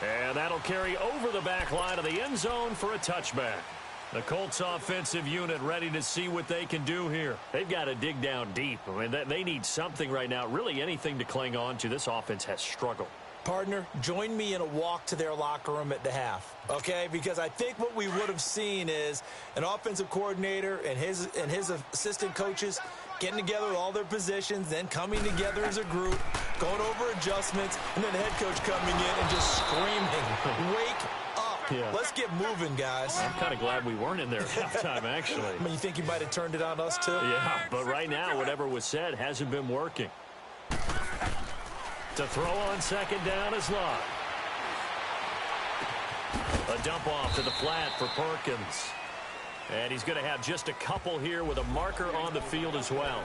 And that'll carry over the back line of the end zone for a touchback. The Colts offensive unit ready to see what they can do here. They've got to dig down deep. I mean, they need something right now, really anything to cling on to. This offense has struggled. Partner, join me in a walk to their locker room at the half, okay? Because I think what we would have seen is an offensive coordinator and his assistant coaches getting together with all their positions, then coming together as a group, going over adjustments, and then the head coach coming in and just screaming, wake up. Yeah. Let's get moving, guys. I'm kind of glad we weren't in there at halftime, actually. I mean, you think you might have turned it on us, too? Yeah, but right now, whatever was said hasn't been working. To throw on 2nd down is Luck. A dump off to the flat for Perkins. And he's going to have just a couple here with a marker on the field as well.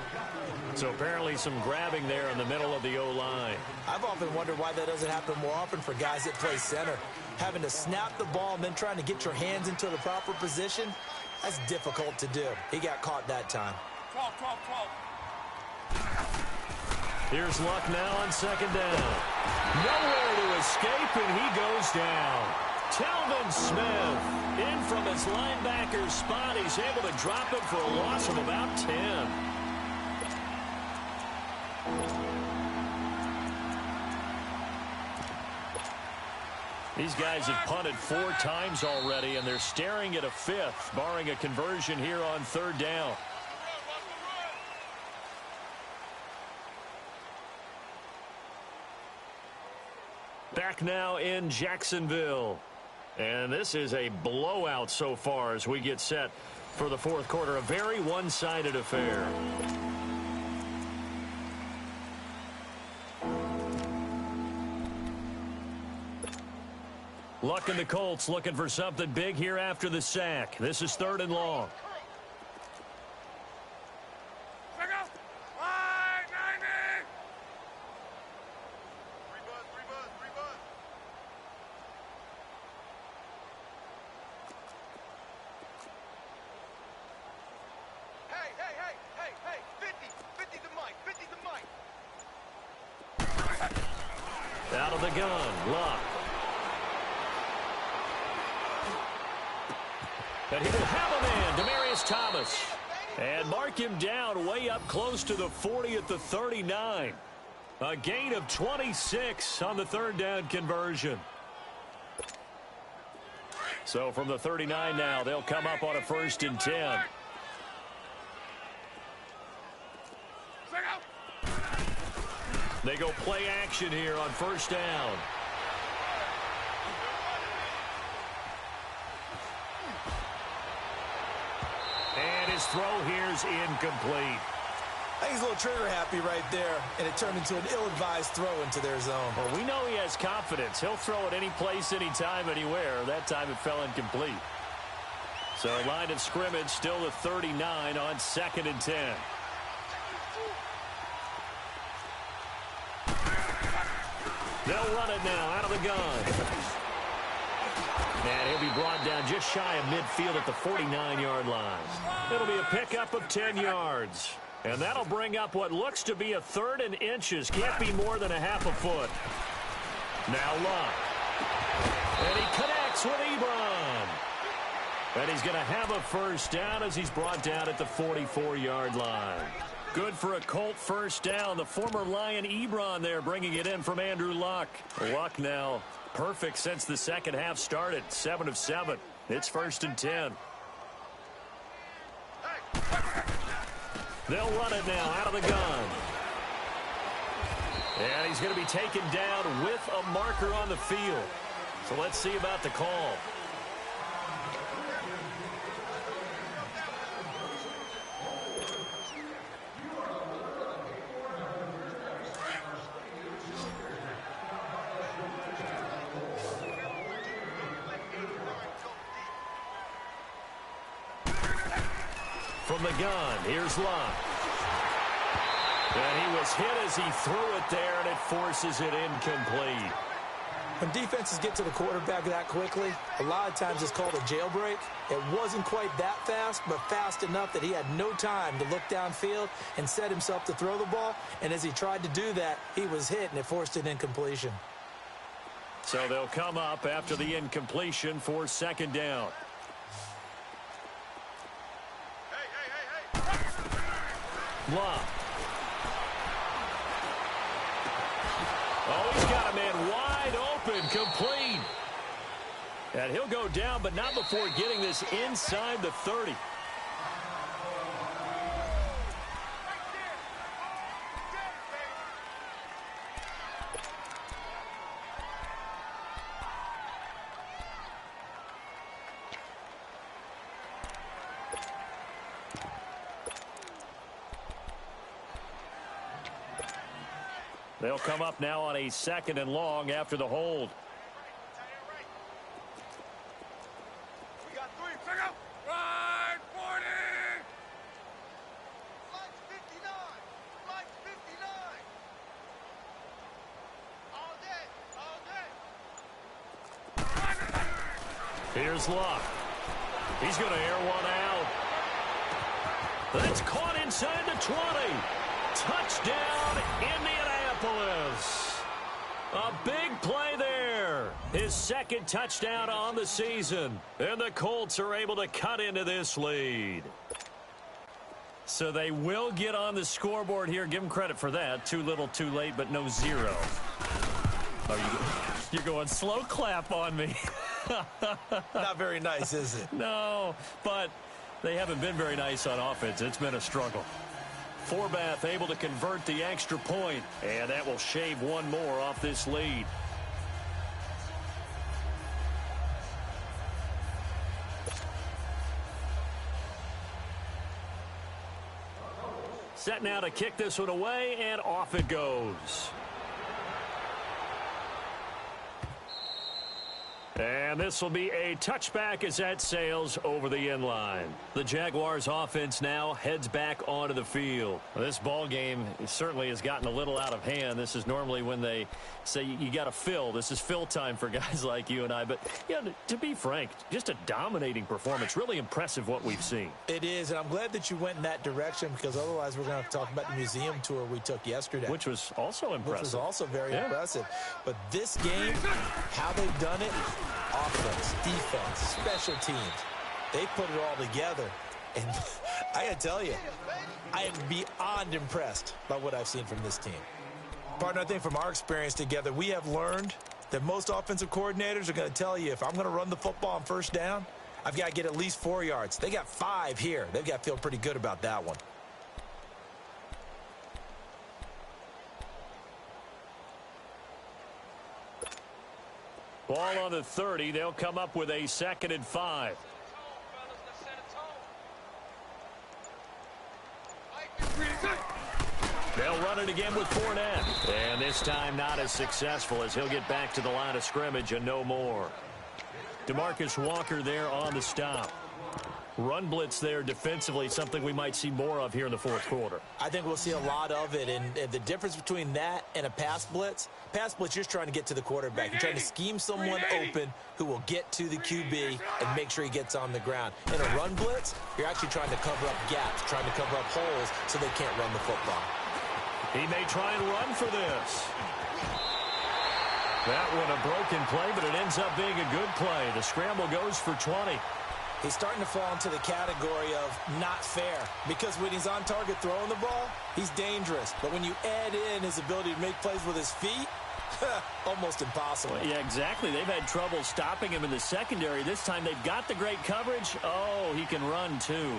So apparently some grabbing there in the middle of the O-line. I've often wondered why that doesn't happen more often for guys that play center. Having to snap the ball and then trying to get your hands into the proper position, that's difficult to do. He got caught that time. 12, 12, 12. Here's Luck now on second down. Nowhere to escape, and he goes down. Telvin Smith in from his linebacker spot. He's able to drop it for a loss of about 10. These guys have punted 4 times already, and they're staring at a 5th, barring a conversion here on third down. Back now in Jacksonville. And this is a blowout so far as we get set for the fourth quarter. A very one-sided affair. Luck and the Colts looking for something big here after the sack. This is 3rd and long. Out of the gun, Luck. And he will have a man, Demaryius Thomas. And mark him down way up close to the 40 at the 39. A gain of 26 on the 3rd down conversion. So from the 39 now, they'll come up on a 1st and 10. They go play action here on 1st down. And his throw here's incomplete. I think he's a little trigger happy right there, and it turned into an ill-advised throw into their zone. Well, we know he has confidence. He'll throw it any place, anytime, anywhere. That time it fell incomplete. So line of scrimmage still the 39 on 2nd and 10. They'll run it now out of the gun. And he'll be brought down just shy of midfield at the 49-yard line. It'll be a pickup of 10 yards. And that'll bring up what looks to be a 3rd and inches. Can't be more than a half a foot. Now Luck. And he connects with Ebron. And he's going to have a 1st down as he's brought down at the 44-yard line. Good for a Colt 1st down. The former Lion Ebron there bringing it in from Andrew Luck. Luck now perfect since the second half started. 7 of 7. It's 1st and 10. They'll run it now out of the gun. And he's going to be taken down with a marker on the field. So let's see about the call. From the gun, here's Luck. And he was hit as he threw it there, and it forces it incomplete. When defenses get to the quarterback that quickly, a lot of times it's called a jailbreak. It wasn't quite that fast, but fast enough that he had no time to look downfield and set himself to throw the ball. And as he tried to do that, he was hit, and it forced an incompletion. So they'll come up after the incompletion for 2nd down. Luck. Oh, he's got a man wide open, complete. And he'll go down, but not before getting this inside the 30. They'll come up now on a 2nd and long after the hold. We got 3. Pick up. Right. Here's Luck. He's going to air one out. That's caught inside the 20. Touchdown, Indianapolis. A big play there. His second touchdown on the season. And the Colts are able to cut into this lead. So they will get on the scoreboard here. Give them credit for that. Too little, too late, but no zero. Oh, you're going slow clap on me. Not very nice, is it? No, but they haven't been very nice on offense. It's been a struggle. Forbath able to convert the extra point, and that will shave one more off this lead. Set now to kick this one away, and off it goes. And this will be a touchback as that sails over the end line. The Jaguars offense now heads back onto the field. This ball game certainly has gotten a little out of hand. This is normally when they say you got to fill. This is fill time for guys like you and I. But, yeah, to be frank, just a dominating performance. Really impressive what we've seen. It is, and I'm glad that you went in that direction because otherwise we're going to have to talk about the museum tour we took yesterday. Which was also impressive. Which was also very impressive. But this game, how they've done it, offense, defense, special teams, they put it all together. And I got to tell you, I am beyond impressed by what I've seen from this team. Partner, I think from our experience together, we have learned that most offensive coordinators are going to tell you if I'm going to run the football on first down, I've got to get at least 4 yards. They got 5 here. They've got to feel pretty good about that one. Ball on the 30. They'll come up with a 2nd and 5. They'll run it again with Fournette. And this time not as successful as he'll get back to the line of scrimmage and no more. DeMarcus Walker there on the stop. Run blitz there defensively, something we might see more of here in the fourth quarter. I think we'll see a lot of it, and the difference between that and a pass blitz, you're just trying to get to the quarterback. You're trying to scheme someone open who will get to the QB and make sure he gets on the ground. In a run blitz, you're actually trying to cover up gaps, trying to cover up holes so they can't run the football. He may try and run for this. That one a broken play, but it ends up being a good play. The scramble goes for 20. He's starting to fall into the category of not fair because when he's on target throwing the ball, he's dangerous. But when you add in his ability to make plays with his feet, almost impossible. Well, yeah, exactly. They've had trouble stopping him in the secondary. This time they've got the great coverage. Oh, he can run too.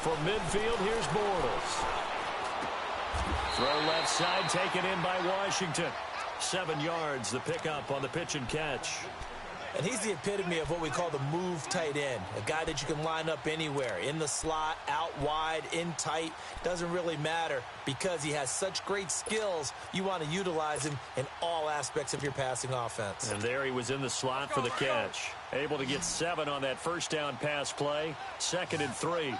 From midfield, here's Bortles. Throw left side, taken in by Washington. 7 yards, the pickup on the pitch and catch. And he's the epitome of what we call the move tight end. A guy that you can line up anywhere. In the slot, out wide, in tight. Doesn't really matter because he has such great skills. You want to utilize him in all aspects of your passing offense. And there he was in the slot for the catch. Able to get 7 on that first down pass play. 2nd and 3.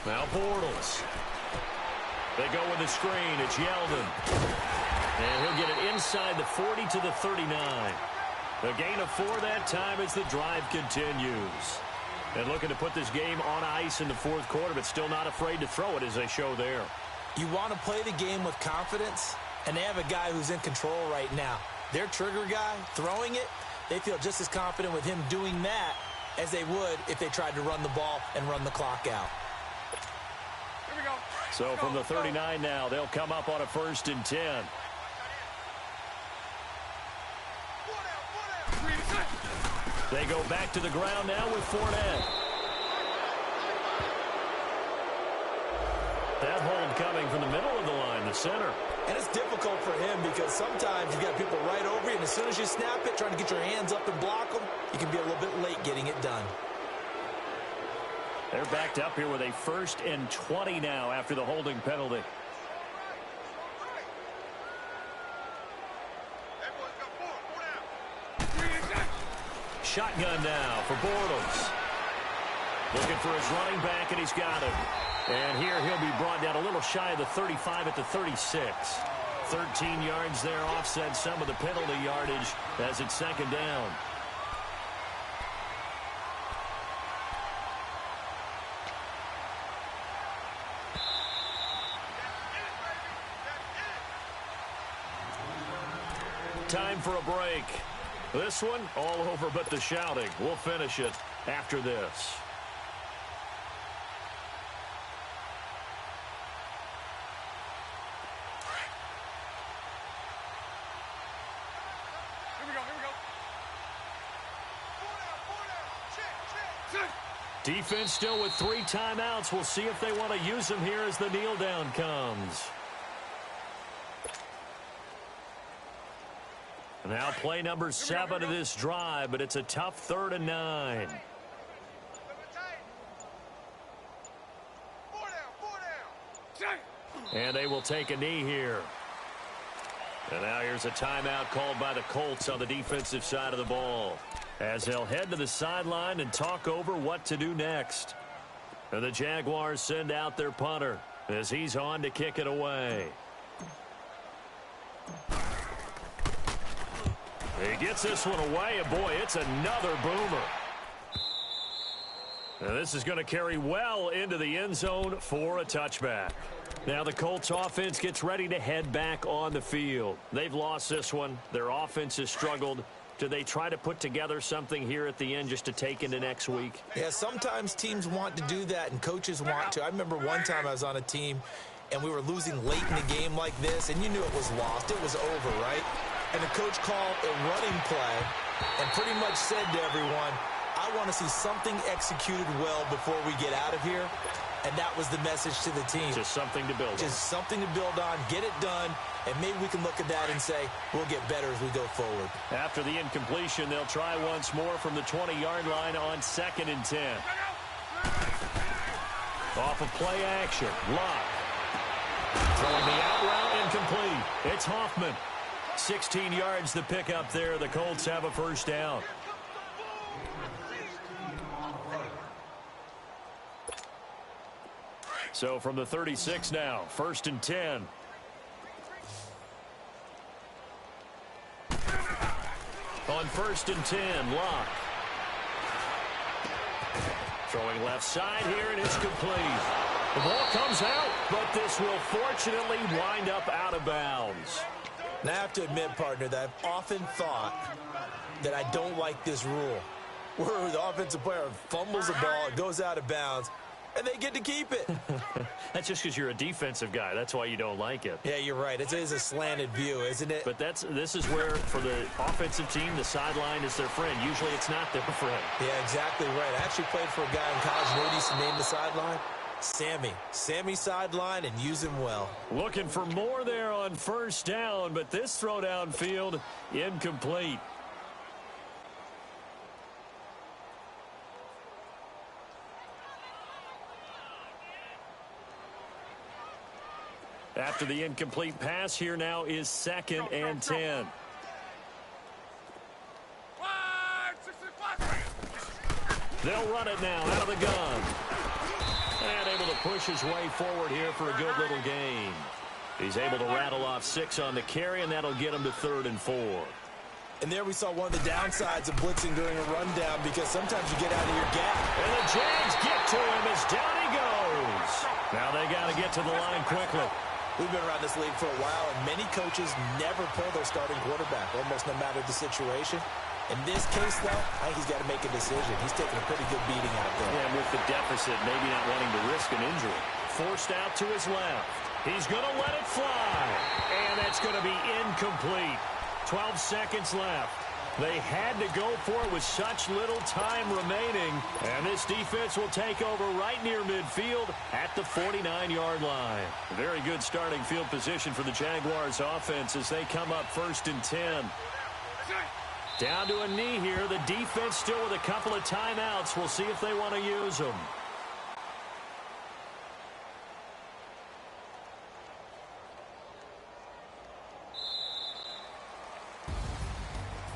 Now Bortles. They go with the screen. It's Yeldon. And he'll get it inside the 40 to the 39. The gain of 4 that time as the drive continues. And looking to put this game on ice in the fourth quarter, but still not afraid to throw it as they show there. You want to play the game with confidence, and they have a guy who's in control right now. Their trigger guy throwing it, they feel just as confident with him doing that as they would if they tried to run the ball and run the clock out. So from the 39 now, they'll come up on a 1st and 10. They go back to the ground now with Fournette. That hold coming from the middle of the line, the center. And it's difficult for him because sometimes you got people right over you, and as soon as you snap it, trying to get your hands up and block them, you can be a little bit late getting it done. They're backed up here with a 1st and 20 now after the holding penalty. shotgun now for Bortles. Looking for his running back, and he's got him. And here he'll be brought down a little shy of the 35 at the 36. 13 yards there, offset some of the penalty yardage as it's second down. Time for a break. This one all over but the shouting. We'll finish it after this. Defense still with 3 timeouts. We'll see if they want to use them here as the kneel down comes. Now play number 7 of this drive, but it's a tough 3rd and 9. And they will take a knee here. And now here's a timeout called by the Colts on the defensive side of the ball, as they'll head to the sideline and talk over what to do next. And the Jaguars send out their punter as he's on to kick it away. He gets this one away, and boy, it's another boomer. Now this is going to carry well into the end zone for a touchback. Now the Colts offense gets ready to head back on the field. They've lost this one. Their offense has struggled. Do they try to put together something here at the end just to take into next week? Yeah, sometimes teams want to do that and coaches want to. I remember one time I was on a team and we were losing late in the game like this, and you knew it was lost. It was over, right? And the coach called a running play and pretty much said to everyone, I want to see something executed well before we get out of here. And that was the message to the team. Just something to build on. Just something to build on, get it done, and maybe we can look at that and say, we'll get better as we go forward. After the incompletion, they'll try once more from the 20-yard line on 2nd and 10. Off of play action, Locke. Throwing the out route, incomplete. It's Hoffman. 16 yards to pick up there. The Colts have a first down. So from the 36 now, 1st and 10. On 1st and 10, Locke. Throwing left side here, and it's complete. The ball comes out, but this will fortunately wind up out of bounds. Now, I have to admit, partner, that I've often thought that I don't like this rule, where the offensive player fumbles the ball, it goes out of bounds, and they get to keep it. That's just because you're a defensive guy. That's why you don't like it. Yeah, you're right. It is a slanted view, isn't it? But this is where, for the offensive team, the sideline is their friend. Usually it's not their friend. Yeah, exactly right. I actually played for a guy in college. You know what he used to name the sideline? Sammy. Sammy sideline, and use him well. Looking for more there on 1st down, but this throw downfield incomplete. After the incomplete pass, here now is 2nd and 10. They'll run it now out of the gun. And able to push his way forward here for a good little gain. He's able to rattle off 6 on the carry, and that'll get him to 3rd and 4. And there we saw one of the downsides of blitzing during a rundown, because sometimes you get out of your gap. And the Jags get to him as down he goes. Now they got to get to the line quickly. We've been around this league for a while, and many coaches never pull their starting quarterback, almost no matter the situation. In this case, though, I think he's got to make a decision. He's taking a pretty good beating out there. Yeah, and with the deficit, maybe not wanting to risk an injury. Forced out to his left. He's going to let it fly. And that's going to be incomplete. 12 seconds left. They had to go for it with such little time remaining. And this defense will take over right near midfield at the 49-yard line. Very good starting field position for the Jaguars offense as they come up 1st and 10. Down to a knee here. The defense still with a couple of timeouts. We'll see if they want to use them.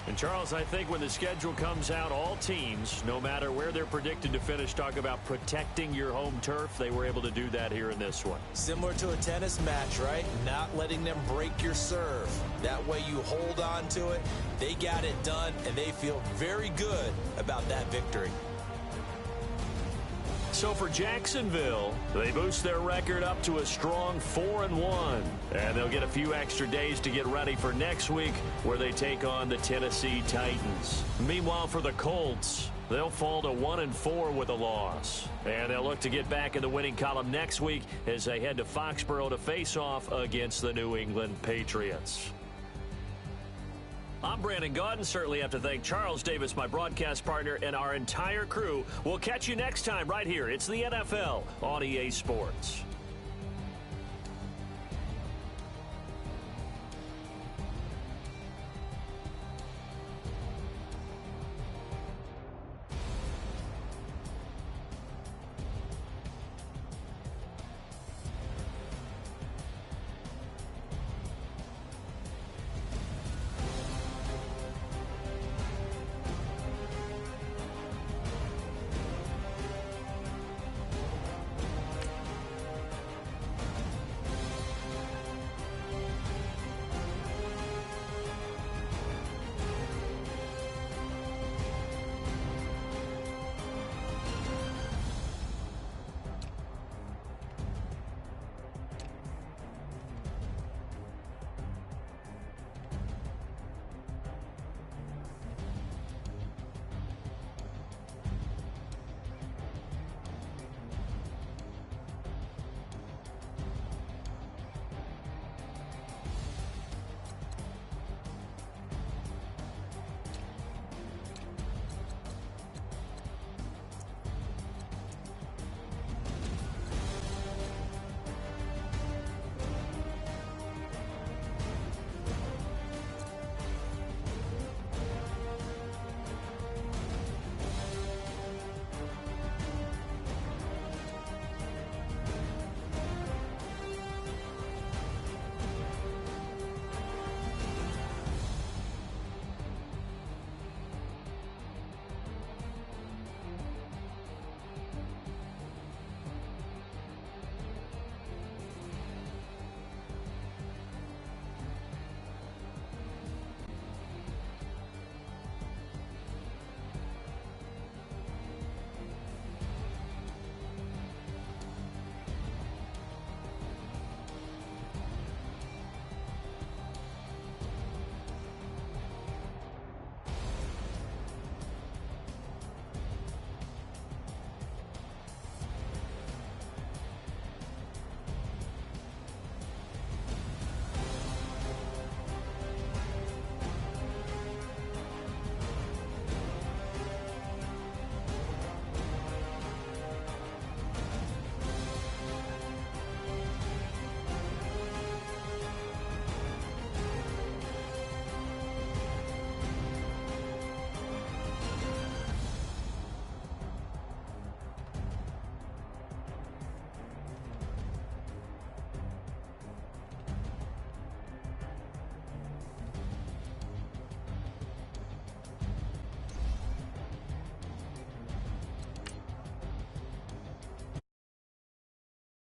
And Charles, I think when the schedule comes out, all teams, no matter where they're predicted to finish, talk about protecting your home turf. They were able to do that here in this one. Similar to a tennis match, right? Not letting them break your serve. That way you hold on to it. They got it done, and they feel very good about that victory. So for Jacksonville, they boost their record up to a strong 4-1. And they'll get a few extra days to get ready for next week, where they take on the Tennessee Titans. Meanwhile, for the Colts, they'll fall to 1-4 with a loss. And they'll look to get back in the winning column next week as they head to Foxborough to face off against the New England Patriots. I'm Brandon Gaudin. Certainly have to thank Charles Davis, my broadcast partner, and our entire crew. We'll catch you next time right here. It's the NFL on EA Sports.